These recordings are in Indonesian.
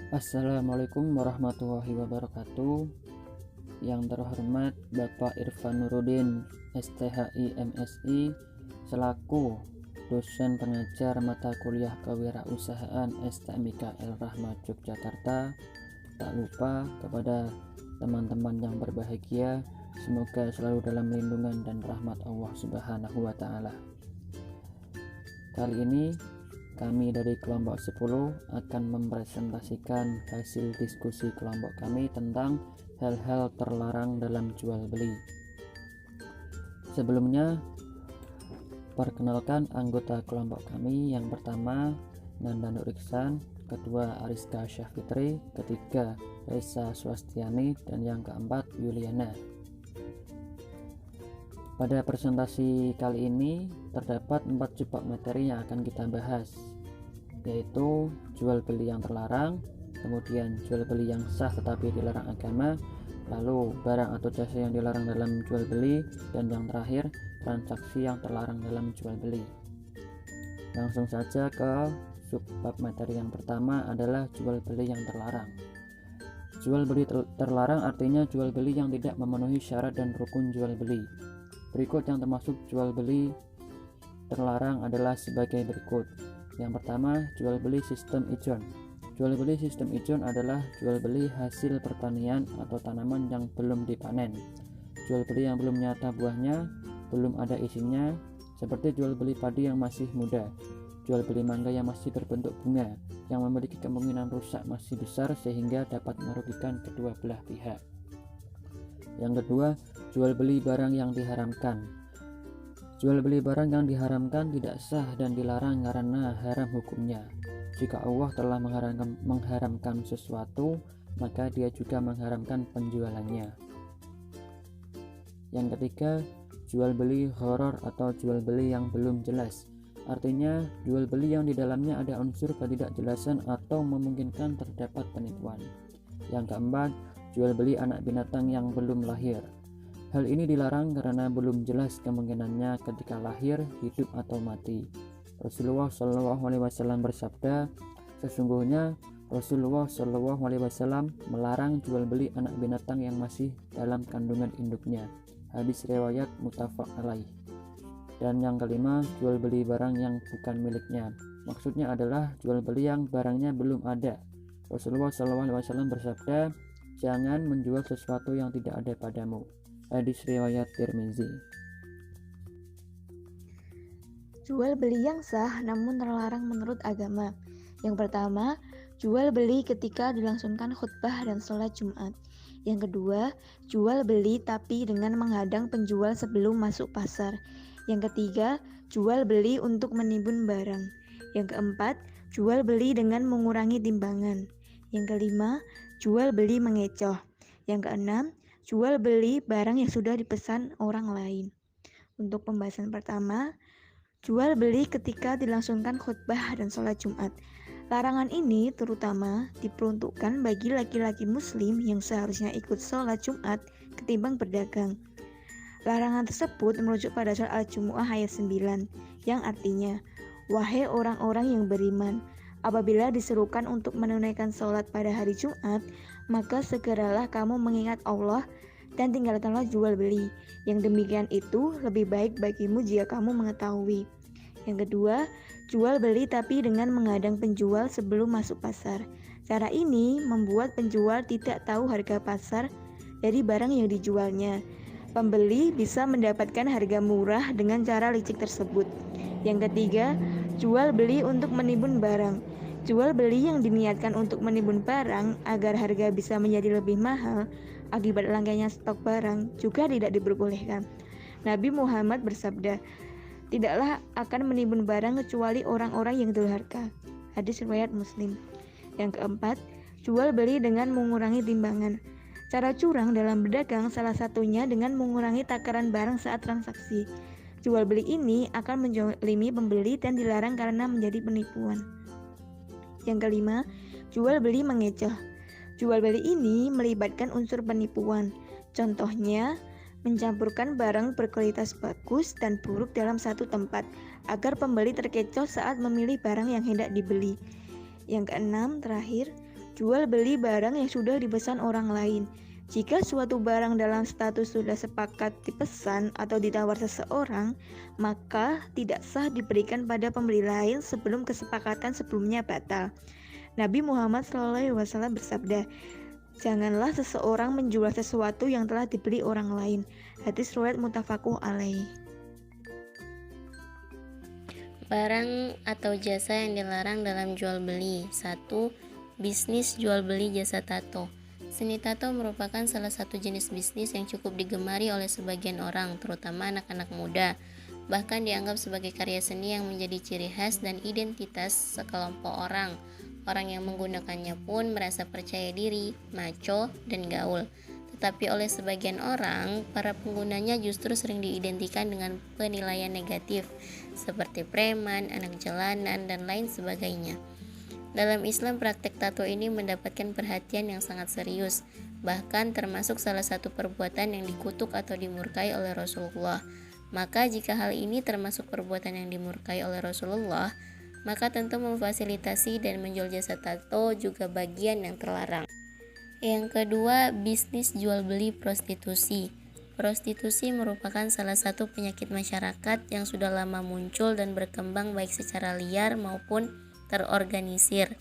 Assalamualaikum warahmatullahi wabarakatuh. Yang terhormat Bapak Irfan Nurudin, STHI MSI, selaku dosen pengajar mata kuliah kewirausahaan STMIKL Rahmat Yogyakarta. Tak lupa kepada teman-teman yang berbahagia, semoga selalu dalam lindungan dan rahmat Allah Subhanahu wa Ta'ala. Kali ini kami dari kelompok 10 akan mempresentasikan hasil diskusi kelompok kami tentang hal-hal terlarang dalam jual beli. Sebelumnya, perkenalkan anggota kelompok kami. Yang pertama, Nanda Nur Iksan, kedua Ariska Syafitri, ketiga Reza Swastiani, dan yang keempat Yuliana. Pada presentasi kali ini terdapat 4 jubak materi yang akan kita bahas, yaitu jual beli yang terlarang, kemudian jual beli yang sah tetapi dilarang agama, lalu barang atau jasa yang dilarang dalam jual beli, dan yang terakhir transaksi yang terlarang dalam jual beli. Langsung saja ke subbab materi yang pertama adalah jual beli yang terlarang. Jual beli terlarang artinya jual beli yang tidak memenuhi syarat dan rukun jual beli. Berikut yang termasuk jual beli terlarang adalah sebagai berikut. Yang pertama, jual beli sistem ijon. Jual beli sistem ijon adalah jual beli hasil pertanian atau tanaman yang belum dipanen. Jual beli yang belum nyata buahnya, belum ada isinya, seperti jual beli padi yang masih muda. Jual beli mangga yang masih berbentuk bunga, yang memiliki kemungkinan rusak masih besar sehingga dapat merugikan kedua belah pihak. Yang kedua, jual beli barang yang diharamkan. Jual beli barang yang diharamkan tidak sah dan dilarang karena haram hukumnya. Jika Allah telah mengharamkan sesuatu, maka Dia juga mengharamkan penjualannya. Yang ketiga, jual beli horor atau jual beli yang belum jelas. Artinya, jual beli yang di dalamnya ada unsur ketidakjelasan atau memungkinkan terdapat penipuan. Yang keempat, jual beli anak binatang yang belum lahir. Hal ini dilarang karena belum jelas kemungkinannya ketika lahir, hidup atau mati. Rasulullah SAW bersabda, sesungguhnya Rasulullah SAW melarang jual beli anak binatang yang masih dalam kandungan induknya. Hadis riwayat muttafaq alaih. Dan yang kelima, jual beli barang yang bukan miliknya. Maksudnya adalah jual beli yang barangnya belum ada. Rasulullah SAW bersabda, jangan menjual sesuatu yang tidak ada padamu. Hadis riwayat Tirmizi. Jual beli yang sah namun terlarang menurut agama. Yang pertama, jual beli ketika dilangsungkan khutbah dan sholat Jumat. Yang kedua, jual beli tapi dengan menghadang penjual sebelum masuk pasar. Yang ketiga, jual beli untuk menimbun barang. Yang keempat, jual beli dengan mengurangi timbangan. Yang kelima, jual beli mengecoh. Yang keenam, jual beli barang yang sudah dipesan orang lain. Untuk pembahasan pertama, jual beli ketika dilangsungkan khutbah dan sholat Jumat. Larangan ini terutama diperuntukkan bagi laki-laki muslim yang seharusnya ikut sholat Jumat ketimbang berdagang. Larangan tersebut merujuk pada surat Al-Jumu'ah ayat 9 yang artinya, wahai orang-orang yang beriman, apabila diserukan untuk menunaikan sholat pada hari Jumat, maka segeralah kamu mengingat Allah dan tinggalkanlah jual beli. Yang demikian itu lebih baik bagimu jika kamu mengetahui. Yang kedua, jual beli tapi dengan menghadang penjual sebelum masuk pasar. Cara ini membuat penjual tidak tahu harga pasar dari barang yang dijualnya. Pembeli bisa mendapatkan harga murah dengan cara licik tersebut. Yang ketiga, jual beli untuk menimbun barang. Jual beli yang diniatkan untuk menimbun barang agar harga bisa menjadi lebih mahal akibat langkanya stok barang juga tidak diperbolehkan. Nabi Muhammad bersabda, tidaklah akan menimbun barang kecuali orang-orang yang durhaka. Hadis riwayat Muslim. Yang keempat, jual beli dengan mengurangi timbangan. Cara curang dalam berdagang salah satunya dengan mengurangi takaran barang saat transaksi. Jual beli ini akan menzalimi pembeli dan dilarang karena menjadi penipuan. Yang kelima, jual beli mengecoh. Jual beli ini melibatkan unsur penipuan. Contohnya, mencampurkan barang berkualitas bagus dan buruk dalam satu tempat agar pembeli terkecoh saat memilih barang yang hendak dibeli. Yang keenam, terakhir, jual beli barang yang sudah dipesan orang lain. Jika suatu barang dalam status sudah sepakat dipesan atau ditawar seseorang, maka tidak sah diberikan pada pembeli lain sebelum kesepakatan sebelumnya batal. Nabi Muhammad SAW bersabda, "Janganlah seseorang menjual sesuatu yang telah dibeli orang lain." Hadis riwayat muttafaqun alaih. Barang atau jasa yang dilarang dalam jual beli. 1. Bisnis jual beli jasa tato. Seni tato merupakan salah satu jenis bisnis yang cukup digemari oleh sebagian orang, terutama anak-anak muda. Bahkan dianggap sebagai karya seni yang menjadi ciri khas dan identitas sekelompok orang. Orang yang menggunakannya pun merasa percaya diri, maco, dan gaul. Tetapi oleh sebagian orang, para penggunanya justru sering diidentikan dengan penilaian negatif, seperti preman, anak jalanan, dan lain sebagainya. Dalam Islam, praktek tato ini mendapatkan perhatian yang sangat serius, bahkan termasuk salah satu perbuatan yang dikutuk atau dimurkai oleh Rasulullah. Maka jika hal ini termasuk perbuatan yang dimurkai oleh Rasulullah, maka tentu memfasilitasi dan menjual jasa tato juga bagian yang terlarang. Yang kedua, bisnis jual beli prostitusi. Prostitusi merupakan salah satu penyakit masyarakat yang sudah lama muncul dan berkembang baik secara liar maupun terorganisir.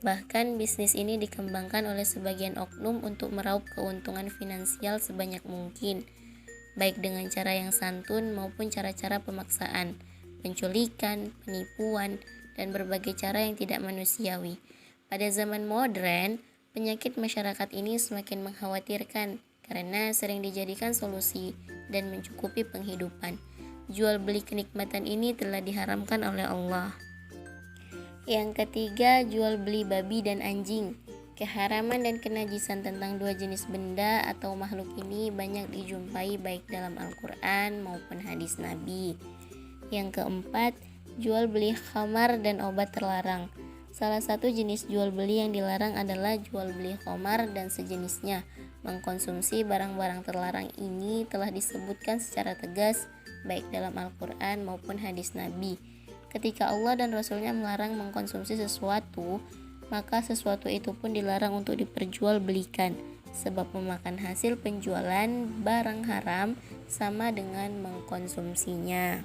Bahkan bisnis ini dikembangkan oleh sebagian oknum untuk meraup keuntungan finansial sebanyak mungkin, baik dengan cara yang santun maupun cara-cara pemaksaan, penculikan, penipuan, dan berbagai cara yang tidak manusiawi. Pada zaman modern, penyakit masyarakat ini semakin mengkhawatirkan karena sering dijadikan solusi dan mencukupi penghidupan. Jual beli kenikmatan ini telah diharamkan oleh Allah. Yang ketiga, jual beli babi dan anjing. Keharaman dan kenajisan tentang dua jenis benda atau makhluk ini banyak dijumpai baik dalam Al-Quran maupun hadis Nabi. Yang keempat, jual beli khamar dan obat terlarang. Salah satu jenis jual beli yang dilarang adalah jual beli khamar dan sejenisnya. Mengkonsumsi barang-barang terlarang ini telah disebutkan secara tegas baik dalam Al-Quran maupun hadis Nabi. Ketika Allah dan Rasulnya melarang mengkonsumsi sesuatu, maka sesuatu itu pun dilarang untuk diperjualbelikan, sebab memakan hasil penjualan barang haram sama dengan mengkonsumsinya.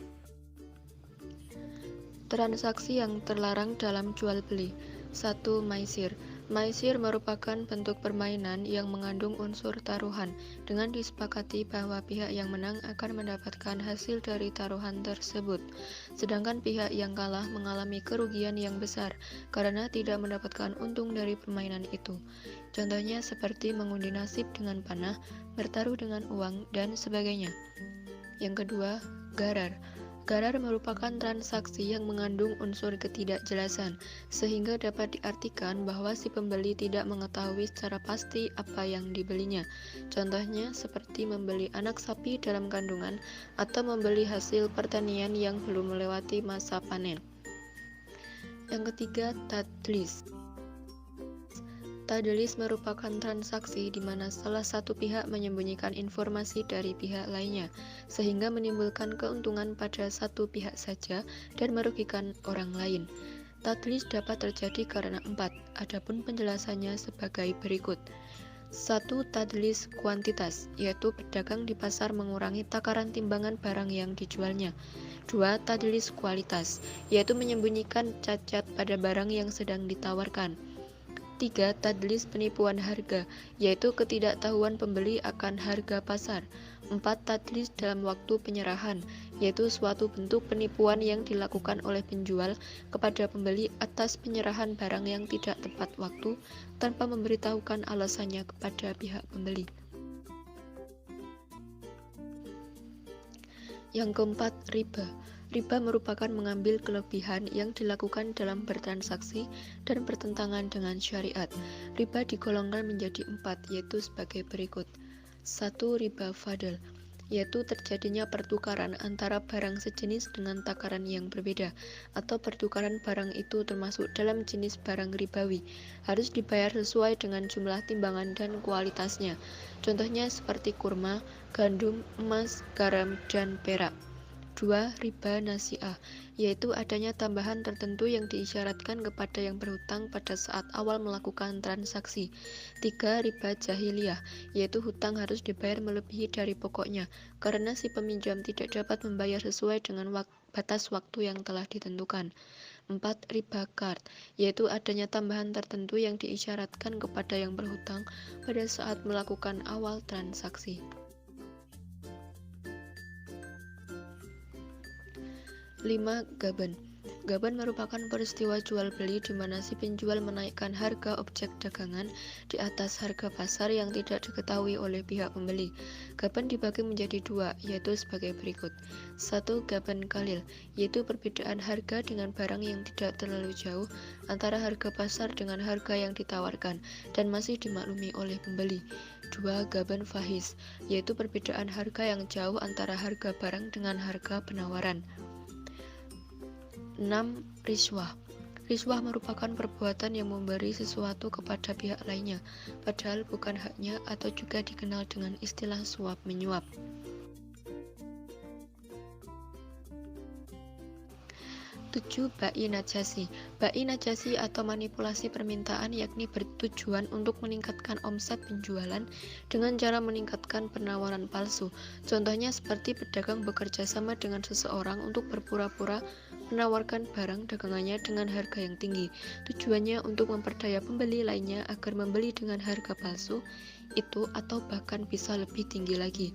Transaksi yang terlarang dalam jual beli. 1. Maisir. Maisir merupakan bentuk permainan yang mengandung unsur taruhan, dengan disepakati bahwa pihak yang menang akan mendapatkan hasil dari taruhan tersebut, sedangkan pihak yang kalah mengalami kerugian yang besar karena tidak mendapatkan untung dari permainan itu. Contohnya seperti mengundi nasib dengan panah, bertaruh dengan uang, dan sebagainya. Yang kedua, gharar. Gharar merupakan transaksi yang mengandung unsur ketidakjelasan, sehingga dapat diartikan bahwa si pembeli tidak mengetahui secara pasti apa yang dibelinya. Contohnya seperti membeli anak sapi dalam kandungan atau membeli hasil pertanian yang belum melewati masa panen. Yang ketiga, tadlis. Tadlis merupakan transaksi di mana salah satu pihak menyembunyikan informasi dari pihak lainnya, sehingga menimbulkan keuntungan pada satu pihak saja dan merugikan orang lain. Tadlis dapat terjadi karena 4, adapun penjelasannya sebagai berikut. 1. Tadlis kuantitas, yaitu pedagang di pasar mengurangi takaran timbangan barang yang dijualnya. 2. Tadlis kualitas, yaitu menyembunyikan cacat pada barang yang sedang ditawarkan. 3. Tadlis penipuan harga, yaitu ketidaktahuan pembeli akan harga pasar. 4. Tadlis dalam waktu penyerahan, yaitu suatu bentuk penipuan yang dilakukan oleh penjual kepada pembeli atas penyerahan barang yang tidak tepat waktu tanpa memberitahukan alasannya kepada pihak pembeli. Yang keempat, riba. Riba merupakan mengambil kelebihan yang dilakukan dalam bertransaksi dan bertentangan dengan syariat. Riba digolongkan menjadi 4, yaitu sebagai berikut. 1. Riba fadl, yaitu terjadinya pertukaran antara barang sejenis dengan takaran yang berbeda, atau pertukaran barang itu termasuk dalam jenis barang ribawi, harus dibayar sesuai dengan jumlah timbangan dan kualitasnya. Contohnya seperti kurma, gandum, emas, garam, dan perak. 2. Riba nasi'ah, yaitu adanya tambahan tertentu yang diisyaratkan kepada yang berhutang pada saat awal melakukan transaksi. 3. Riba jahiliyah, yaitu hutang harus dibayar melebihi dari pokoknya, karena si peminjam tidak dapat membayar sesuai dengan batas waktu yang telah ditentukan. 4. Riba qard, yaitu adanya tambahan tertentu yang diisyaratkan kepada yang berhutang pada saat melakukan awal transaksi. 5. Gaban. Gaban merupakan peristiwa jual beli di mana si penjual menaikkan harga objek dagangan di atas harga pasar yang tidak diketahui oleh pihak pembeli. Gaban dibagi menjadi dua, yaitu sebagai berikut. 1. Gaban kalil, yaitu perbedaan harga dengan barang yang tidak terlalu jauh antara harga pasar dengan harga yang ditawarkan dan masih dimaklumi oleh pembeli. 2. Gaban fahis, yaitu perbedaan harga yang jauh antara harga barang dengan harga penawaran. 6. Riswah. Riswah merupakan perbuatan yang memberi sesuatu kepada pihak lainnya, padahal bukan haknya atau juga dikenal dengan istilah suap menyuap. 7. Bai najasi. Bai najasi atau manipulasi permintaan yakni bertujuan untuk meningkatkan omset penjualan dengan cara meningkatkan penawaran palsu. Contohnya seperti pedagang bekerja sama dengan seseorang untuk berpura-pura menawarkan barang dagangannya dengan harga yang tinggi. Tujuannya untuk memperdaya pembeli lainnya agar membeli dengan harga palsu itu atau bahkan bisa lebih tinggi lagi.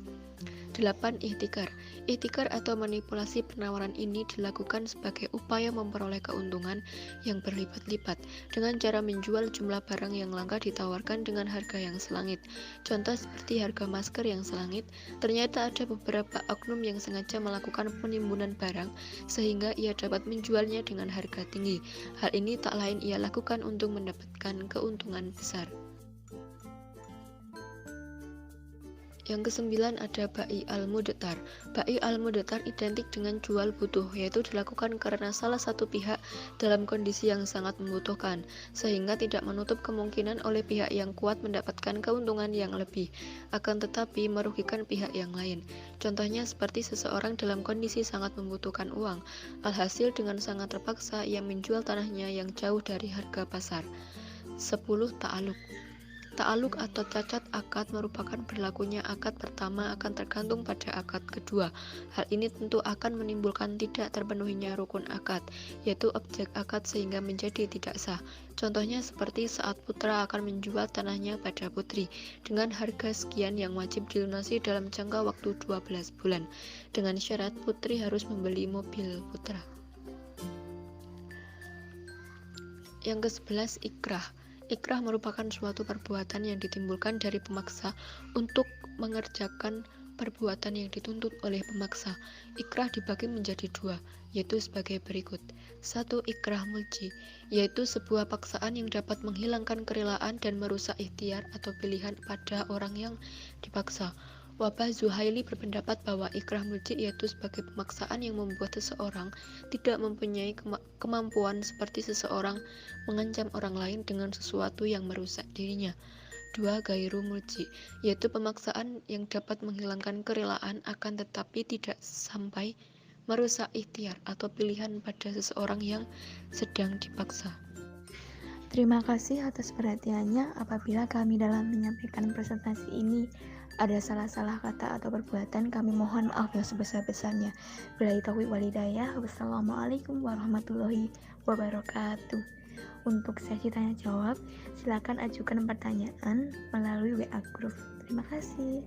8. Ihtikar. Ihtikar atau manipulasi penawaran ini dilakukan sebagai upaya memperoleh keuntungan yang berlipat-lipat dengan cara menjual jumlah barang yang langka ditawarkan dengan harga yang selangit. Contoh seperti harga masker yang selangit, ternyata ada beberapa oknum yang sengaja melakukan penimbunan barang sehingga ia dapat menjualnya dengan harga tinggi. Hal ini tak lain ia lakukan untuk mendapatkan keuntungan besar. Yang kesembilan ada bai al-mudtar. Bai al-mudtar identik dengan jual butuh, yaitu dilakukan karena salah satu pihak dalam kondisi yang sangat membutuhkan, sehingga tidak menutup kemungkinan oleh pihak yang kuat mendapatkan keuntungan yang lebih, akan tetapi merugikan pihak yang lain. Contohnya seperti seseorang dalam kondisi sangat membutuhkan uang, alhasil dengan sangat terpaksa ia menjual tanahnya yang jauh dari harga pasar. 10. Ta'aluk. Ta'aluk atau cacat akad merupakan berlakunya akad pertama akan tergantung pada akad kedua. Hal ini tentu akan menimbulkan tidak terpenuhinya rukun akad, yaitu objek akad sehingga menjadi tidak sah. Contohnya seperti saat putra akan menjual tanahnya pada putri dengan harga sekian yang wajib dilunasi dalam jangka waktu 12 bulan, dengan syarat putri harus membeli mobil putra. Yang ke-11 ikrah. Ikrah merupakan suatu perbuatan yang ditimbulkan dari pemaksa untuk mengerjakan perbuatan yang dituntut oleh pemaksa. Ikrah dibagi menjadi dua, yaitu sebagai berikut. 1. Ikrah mulji, yaitu sebuah paksaan yang dapat menghilangkan kerelaan dan merusak ikhtiar atau pilihan pada orang yang dipaksa. Wabah Zuhaili berpendapat bahwa ikrah mulji yaitu sebagai pemaksaan yang membuat seseorang tidak mempunyai kemampuan seperti seseorang mengancam orang lain dengan sesuatu yang merusak dirinya. 2. Gairu mulji, yaitu pemaksaan yang dapat menghilangkan kerelaan akan tetapi tidak sampai merusak ikhtiar atau pilihan pada seseorang yang sedang dipaksa. Terima kasih atas perhatiannya. Apabila kami dalam menyampaikan presentasi ini ada salah-salah kata atau perbuatan, kami mohon maaf yang sebesar-besarnya. Billahi taufiq wal hidayah. Wassalamualaikum warahmatullahi wabarakatuh. Untuk sesi tanya jawab, silakan ajukan pertanyaan melalui WA group. Terima kasih.